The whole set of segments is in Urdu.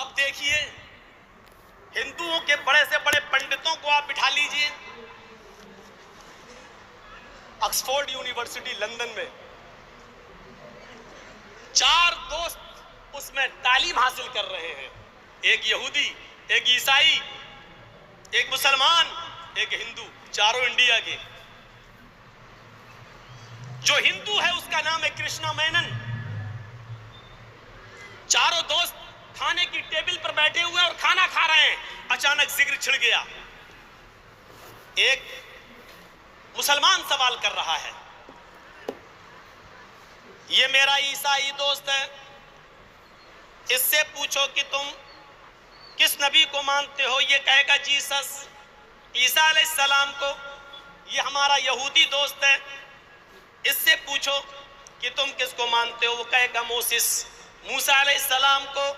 اب دیکھیے ہندوؤں کے بڑے سے بڑے پنڈتوں کو آپ بٹھا لیجئے آکسفورڈ یونیورسٹی لندن میں، 4 دوست اس میں تعلیم حاصل کر رہے ہیں، ایک یہودی، ایک عیسائی، ایک مسلمان، ایک ہندو، چاروں انڈیا کے۔ جو ہندو ہے اس کا نام ہے کرشنا مینن۔ چاروں دوست کھانے کی ٹیبل پر بیٹھے ہوئے اور کھانا کھا رہے ہیں، اچانک ذکر چھڑ گیا۔ ایک مسلمان سوال کر رہا ہے، یہ میرا عیسائی دوست ہے، اس سے پوچھو کہ تم کس نبی کو مانتے ہو؟ یہ کہے گا جیسس، عیسیٰ علیہ السلام کو۔ یہ ہمارا یہودی دوست ہے، اس سے پوچھو کہ تم کس کو مانتے ہو؟ وہ کہے گا موسیس، موسیٰ علیہ السلام کو۔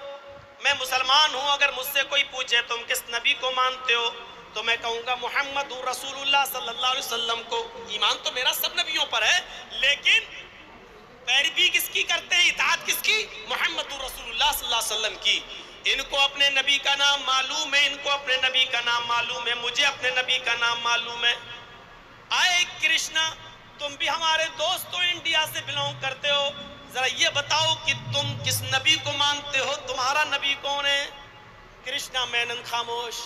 میں مسلمان ہوں، اگر مجھ سے کوئی پوچھے تم کس نبی کو مانتے ہو تو میں کہوں گا محمد رسول اللہ صلی اللہ علیہ وسلم کو۔ ایمان تو میرا سب نبیوں پر ہے، لیکن پیروی کس کی کرتے ہیں؟ اطاعت کس کی؟ محمد رسول اللہ صلی اللہ علیہ وسلم کی۔ ان کو اپنے نبی کا نام معلوم ہے، ان کو اپنے نبی کا نام معلوم ہے، مجھے اپنے نبی کا نام معلوم ہے۔ آئے کرشنا، تم بھی ہمارے دوست ہو، انڈیا سے بلونگ کرتے ہو، ذرا یہ بتاؤ کہ تم کس نبی کو مانتے ہو؟ تمہارا نبی کون ہے؟ کرشنا مینن خاموش۔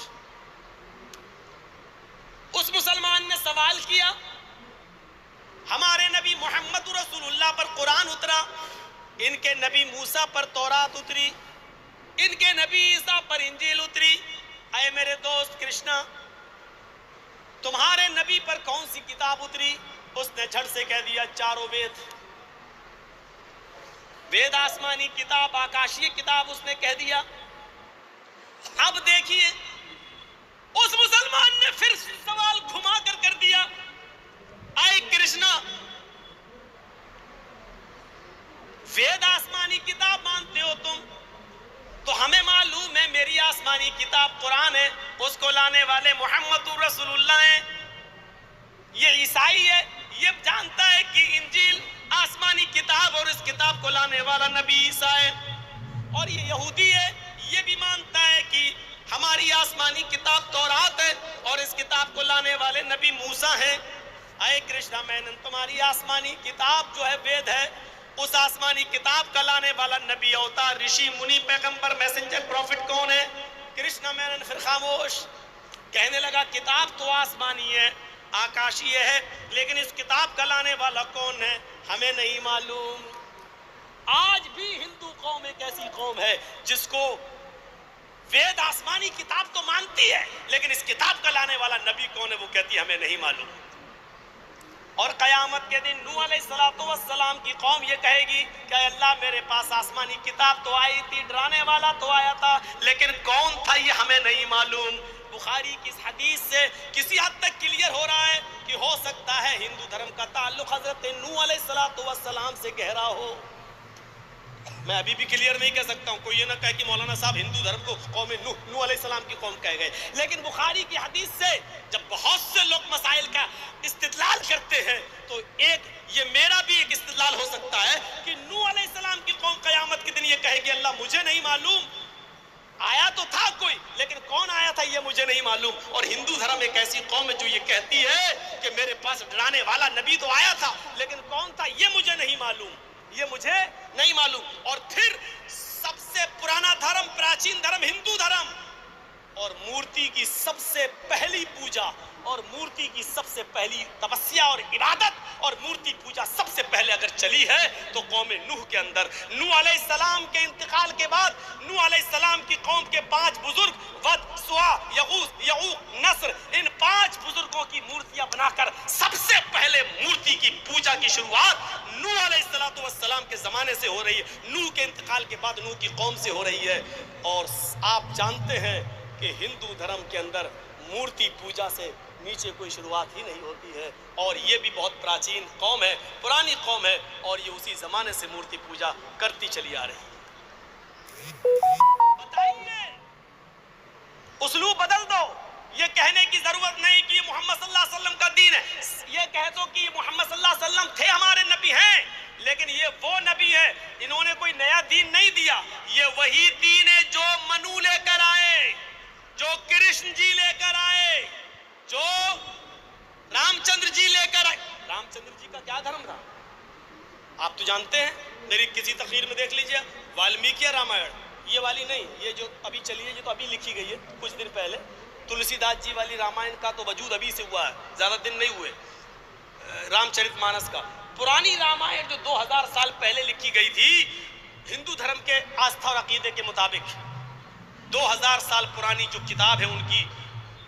اس مسلمان نے سوال کیا، ہمارے نبی محمد رسول اللہ پر قرآن اترا، ان کے نبی موسیٰ پر تورات اتری، ان کے نبی عیسیٰ پر انجیل اتری۔ اے میرے دوست کرشنا، تمہارے نبی پر کون سی کتاب اتری؟ اس نے جھٹ سے کہہ دیا چاروں وید۔ وید آسمانی کتاب، آکاشی کتاب، اس نے کہہ دیا۔ اب دیکھیے اس مسلمان نے پھر سوال گھما کر دیا، اے کرشنا، وید آسمانی کتاب مانتے ہو تم، تو ہمیں معلوم ہے میری آسمانی کتاب قرآن ہے، اس کو لانے والے محمد رسول اللہ ہیں۔ یہ عیسائی ہے، یہ جانتا ہے کہ انجیل آسمانی کتاب اور اس کتاب کو لانے والا نبی عیسیٰ ہے، اور یہ یہودی ہے، یہ بھی مانتا ہے کہ ہماری آسمانی کتاب تورات ہے اور اس کتاب کو لانے والے نبی موسیٰ ہیں۔ اے کرشنا مینن، تمہاری آسمانی کتاب جو ہے وید ہے، اس آسمانی کتاب کا لانے والا نبی، اوتار، رشی، منی، پیغمبر، میسنجر، پروفٹ کون ہے؟ کرشنا مینن پھر خاموش۔ کہنے لگا کتاب تو آسمانی ہے، آکاشی ہے، لیکن اس کتاب کا لانے والا کون ہے ہمیں نہیں معلوم۔ آج بھی ہندو قوم ایک ایسی قوم ہے جس کو وید آسمانی کتاب تو مانتی ہے، لیکن اس کتاب کا لانے والا نبی کون ہے وہ کہتی ہے ہمیں نہیں معلوم۔ اور قیامت کے دن نوح علیہ السلام کی قوم یہ کہے گی کہ اللہ میرے پاس آسمانی کتاب تو آئی تھی، ڈرانے والا تو آیا تھا، لیکن کون تھا یہ ہمیں نہیں معلوم۔ بخاری کی اس حدیث سے کسی حد تک کلیئر ہو رہا ہے کہ ہو سکتا ہے ہندو دھرم کا تعلق حضرت نوح علیہ السلام سے گہرا ہو۔ میں ابھی بھی کلیئر نہیں کہہ سکتا ہوں، کوئی یہ نہ کہے کہ مولانا صاحب ہندو دھرم کو قوم نوح علیہ السلام کی قوم کہہ گئے، لیکن بخاری کی حدیث سے جب بہت سے لوگ مسائل کا استدلال کرتے ہیں تو ایک یہ میرا بھی ایک استدلال ہو سکتا ہے کہ نوح علیہ السلام کی قوم قیامت کے دن یہ کہے گی اللہ مجھے نہیں معلوم، آیا تو تھا کوئی لیکن کون آیا تھا یہ مجھے نہیں معلوم۔ اور ہندو دھرم ایک ایسی قوم ہے جو یہ کہتی ہے کہ میرے پاس ڈرانے والا نبی تو آیا تھا لیکن کون تھا یہ مجھے نہیں معلوم، یہ مجھے نہیں معلوم۔ اور پھر سب سے پرانا دھرم، پراچین دھرم ہندو دھرم، اور مورتی کی سب سے پہلی پوجا اور مورتی کی سب سے پہلی تپسیا اور عبادت اور مورتی پوجا سب سے پہلے اگر چلی ہے تو قوم نوح کے اندر۔ نوح علیہ السلام کے انتقال کے بعد نوح علیہ السلام کی قوم کے 5 بزرگ ود، سوا، یغوث، یعوق، نصر، ان 5 بزرگوں کی مورتیاں بنا کر سب سے پہلے مورتی کی پوجا کی شروعات نوح علیہ السلام کے زمانے سے ہو رہی ہے، نوح کے انتقال کے بعد نوح کی قوم سے ہو رہی ہے۔ اور آپ جانتے ہیں کہ ہندو دھرم کے اندر مورتی پوجا سے نیچے کوئی شروعات ہی نہیں ہوتی ہے، اور یہ بھی بہت پراچین قوم ہے، پرانی قوم ہے، اور یہ اسی زمانے سے مورتی پوجا کرتی چلی آ رہی ہے۔ بتائیے اسلوب بدل دو، یہ کہنے کی ضرورت نہیں کہ یہ محمد صلی اللہ علیہ وسلم کا دین ہے، یہ کہہ دو کہ یہ محمد صلی اللہ علیہ وسلم تھے، ہمارے نبی ہیں، لیکن یہ وہ نبی ہے، انہوں نے کوئی نیا دین نہیں دیا، یہ وہی دین ہے جو منو لے کر آئے، جو کرشن جی لے کر آئے، جو رام چندر جی لے کر آئے. رام چندر جی کا کیا دھرم رہا آپ تو جانتے ہیں. میری کسی تقریر میں دیکھ لیجئے والمیکی رامائن، یہ والی نہیں، یہ جو ابھی چلی ہے، یہ تو ابھی لکھی گئی ہے کچھ دن پہلے. تلسی داس جی والی رامائن کا تو وجود ابھی سے ہوا ہے، زیادہ دن نہیں ہوئے. رام چرت مانس کا پرانی رامائن جو 2000 سال پہلے لکھی گئی تھی ہندو دھرم کے آستھا اور عقیدے کے مطابق، 2000 سال پرانی جو کتاب ہے ان کی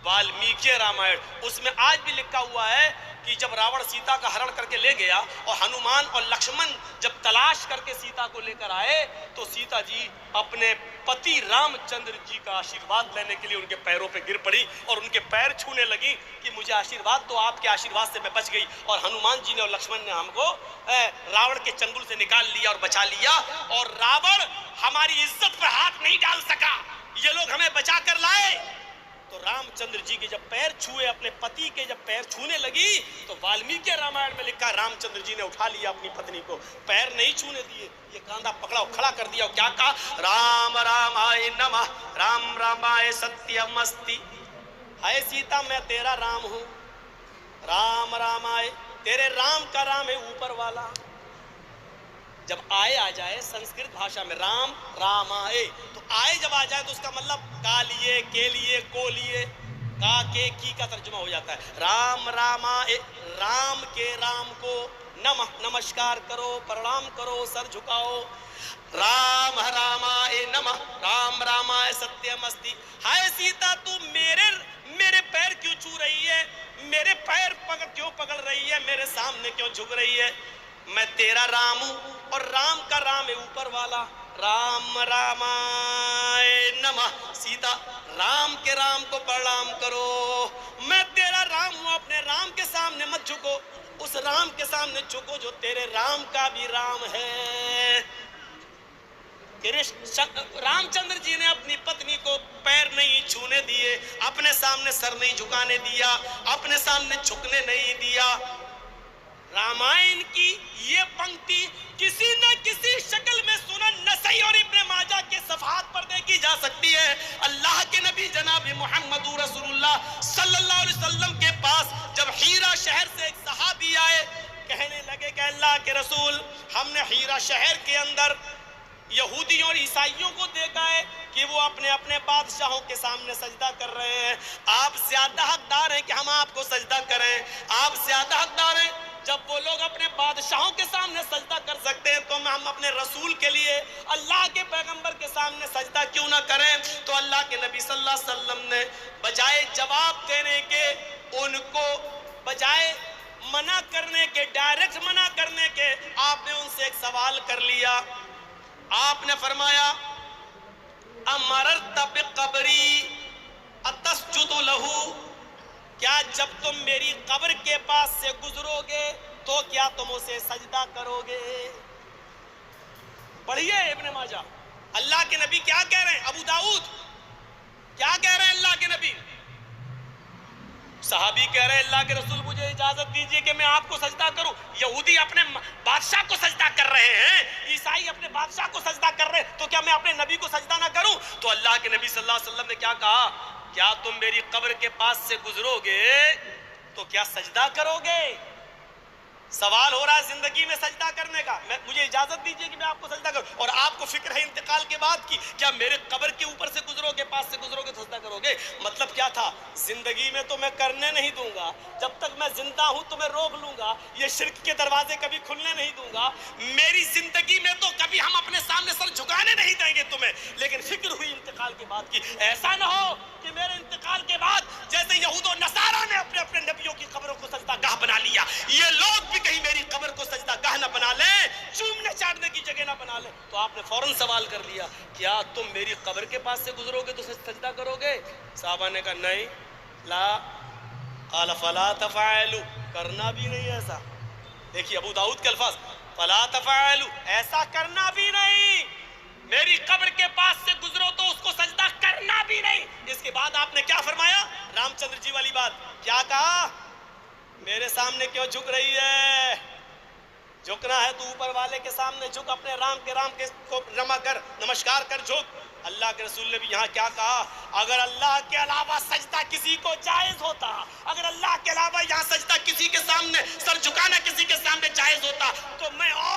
والمیکی رامائن، اس میں آج بھی لکھا ہوا ہے کہ جب راوڑ سیتا کا ہرن کر کے لے گیا اور ہنومان اور لکشمن جب تلاش کر کے سیتا کو لے کر آئے تو سیتا جی اپنے پتی رام چندر جی کا آشیرواد لینے کے لیے ان کے پیروں پہ گر پڑی اور ان کے پیر چھونے لگی کہ مجھے آشیرواد تو آپ کے آشیرواد سے میں بچ گئی. اور ہنومان جی نے اور لکشمن نے ہم کو راوڑ کے چنگل سے نکال لیا اور بچا لیا، اور راوڑ ہماری عزت پر ہاتھ نہیں ڈال سکا، یہ لوگ ہمیں بچا کر لائے. تو رام چندر جی کے جب پیر چھوئے، اپنے پتی کے جب پیر چھونے لگی تو والمیکی رامائن میں لکھا رام چندر جی نے اٹھا لیا اپنی پتنی کو، پیر نہیں چھونے دیے، یہ کاندھا پکڑا اور کھڑا کر دیا اور کیا کہا، رام رامائے نمہ رام رامائے ستیم استی. ہائے سیتا میں تیرا رام ہوں، رام رامائے، تیرے رام کا رام ہے اوپر والا. جب آئے آ جائے سنسکرت بھاشا میں رام رام آئے، تو آئے جب آ جائے تو اس کا مطلب کا لیے، کے لیے، کو لیے، کا کے کی کا ترجمہ ہو جاتا ہے. رام رام آئے، رام کے رام کو نمہ نمسکار کرو، پرنام کرو، سر جھکاؤ. رام رام آئے نمہ رام رام آئے ستیم استی. ہائے سیتا تو میرے پیر کیوں چھو رہی ہے، میرے پیر کیوں پکڑ رہی ہے، میرے سامنے کیوں جھک رہی ہے؟ میں تیرا رام ہوں اور رام کا رام ہے اوپر والا. رام رامائے نمہ، سیتا رام کے رام کو پرنام کرو. میں تیرا رام ہوں، اپنے رام کے سامنے مت جھکو، اس رام کے سامنے جھکو جو تیرے رام کا بھی رام ہے. رام چندر جی نے اپنی پتنی کو پیر نہیں چھونے دیے، اپنے سامنے سر نہیں جھکانے دیا، اپنے سامنے جھکنے نہیں دیا. رامائن کی یہ پنکتی کسی نہ کسی شکل میں سنن نسائی اور ابن ماجہ کے صفحات پر دیکھی جا سکتی ہے. اللہ کے نبی جناب محمد رسول اللہ صلی اللہ علیہ وسلم کے پاس جب ہیرا شہر سے ایک صحابی آئے، کہنے لگے کہ اللہ کے رسول، ہم نے ہیرا شہر کے اندر یہودیوں اور عیسائیوں کو دیکھا ہے کہ وہ اپنے اپنے بادشاہوں کے سامنے سجدہ کر رہے ہیں. آپ زیادہ حقدار ہیں کہ ہم آپ کو سجدہ کریں، آپ زیادہ حقدار ہیں. جب وہ لوگ اپنے بادشاہوں کے سامنے سجدہ کر سکتے ہیں تو ہم اپنے رسول کے لیے، اللہ کے پیغمبر کے سامنے سجدہ کیوں نہ کریں؟ تو اللہ کے نبی صلی اللہ علیہ وسلم نے بجائے جواب دینے کے، ان کو بجائے منع کرنے کے، ڈائریکٹ منع کرنے کے، آپ نے ان سے ایک سوال کر لیا. آپ نے فرمایا امررت بقبری اتسجد لہو، کیا جب تم میری قبر کے پاس سے گزرو گے تو کیا تم اسے سجدہ کرو گے؟ پڑھیے ابن ماجہ، اللہ کے نبی کیا کہہ رہے ہیں، ابو داؤد کیا کہہ رہے ہیں اللہ کے نبی. صحابی کہہ رہے ہیں اللہ کے رسول مجھے اجازت دیجئے کہ میں آپ کو سجدہ کروں. یہودی اپنے بادشاہ کو سجدہ کر رہے ہیں، عیسائی اپنے بادشاہ کو سجدہ کر رہے ہیں، تو کیا میں اپنے نبی کو سجدہ نہ کروں؟ تو اللہ کے نبی صلی اللہ علیہ وسلم نے کیا کہا، کیا تم میری قبر کے پاس سے گزرو گے تو کیا سجدہ کرو گے؟ سوال ہو رہا ہے زندگی میں سجدہ کرنے کا، مجھے اجازت دیجئے کہ میں آپ کو سجدہ کروں. اور آپ کو فکر ہے انتقال کے بعد کی، کیا میرے قبر کے اوپر سے گزرو گے، پاس سے گزرو گے تو سجدہ کرو گے؟ مطلب کیا تھا، زندگی میں تو میں کرنے نہیں دوں گا، جب تک میں زندہ ہوں تو میں روک لوں گا، یہ شرک کے دروازے کبھی کھلنے نہیں دوں گا. میری زندگی میں تو کبھی ہم اپنے سامنے سر جھکانے نہیں دیں گے تمہیں، لیکن فکر ہوئی انتقال کے بعد کی، ایسا نہ ہو کہ میرے انتقال کے بعد جیسے یہود و نصارہ نے اپنے اپنے نبیوں کی قبروں کو سجدہ گاہ بنا لیا، یہ لوگ بھی کہیں میری قبر کو سجدہ گاہ نہ بنا لیں، چومنے چاٹنے کی جگہ نہ بنا لیں. تو آپ نے فوراً سوال کر لیا، کیا تم میری قبر کے پاس سے گزرو گے تو سجدہ کرو گے؟ صحابہ نے کہا نہیں، لا. قال فلا تفعلوا، کرنا بھی نہیں ایسا. دیکھیے ابو داؤد کے الفاظ، فلا تفعلوا، ایسا کرنا بھی نہیں، میری قبر کے پاس سے گزرو تو اس کو سجدہ کرنا بھی نہیں. اس کے بعد آپ نے کیا فرمایا، رام چندر جی والی بات کیا کہا، میرے سامنے کیوں جھک رہی ہے، جھکنا ہے تو اوپر والے کے سامنے جھک، اپنے رام کے کو رما کر، نمسکار کر جھک۔ اللہ کے رسول نے بھی یہاں کیا کہا؟ اگر اللہ کے علاوہ سجدہ کسی کو جائز ہوتا، اگر اللہ کے علاوہ یہاں سجدہ کسی کے سامنے، سر جھکانا کسی کے سامنے جائز ہوتا، تو میں اور